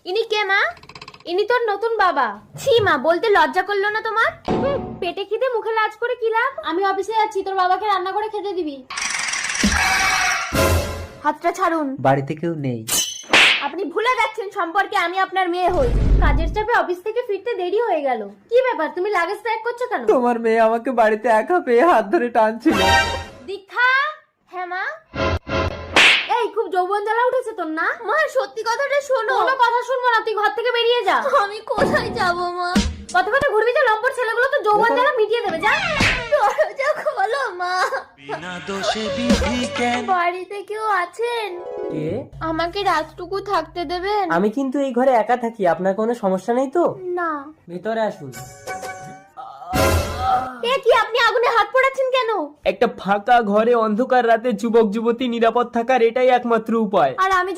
ইনি কে মা? ইনি তোর নতুন বাবা। ছি মা, বলতে লজ্জা করলো না তোমার? পেটে খিদে মুখে লাজ করে কি লাভ? আমি অফিসে যাচ্ছি, তোর বাবাকে রান্না করে খেতে দিবি। হাতটা ছাড়ুন। বাড়িতে কেউ নেই। আপনি ভুলে যাচ্ছেন সম্পর্কে আমি আপনার মেয়ে হই। কাজের চাপে অফিস থেকে ফিরতে দেরি হয়ে গেল। কি ব্যাপার, তুমি লাগেজ প্যাক করছো কেন? তোমার মেয়ে আমাকে বাড়িতে একা পেয়ে হাত ধরে টানছিল। দীক্ষা। হ্যাঁ মা। এই খুব যৌবন জ্বালা উঠেছে তোর না? মা সত্যি কথাটা শোনো। কোনো কথা শুনবো না, তুই ঘর থেকে বেরিয়ে যা। আমি কোথায় যাব মা? কত কথা ঘুরবি যে, লম্পট ছেলেগুলো তো যৌবন জ্বালা মিটিয়ে দেবে। যা দরজা খোলো মা। বিনা দোষে বিধি কেন? বাড়িতে কেউ আছেন? কে? আমাকে রাতটুকু থাকতে দেবেন? আমি কিন্তু এই ঘরে একা থাকি, আপনার কোনো সমস্যা নেই তো? না। ভিতরে আসুন। এ কি, আপনি আগুনে হাত পোড়াচ্ছেন কেন? একটা ফাঁকা ঘরে অন্ধকার রাতে যুবক যুবতী নিরাপদ থাকার এটাই একমাত্র উপায়। আর আমি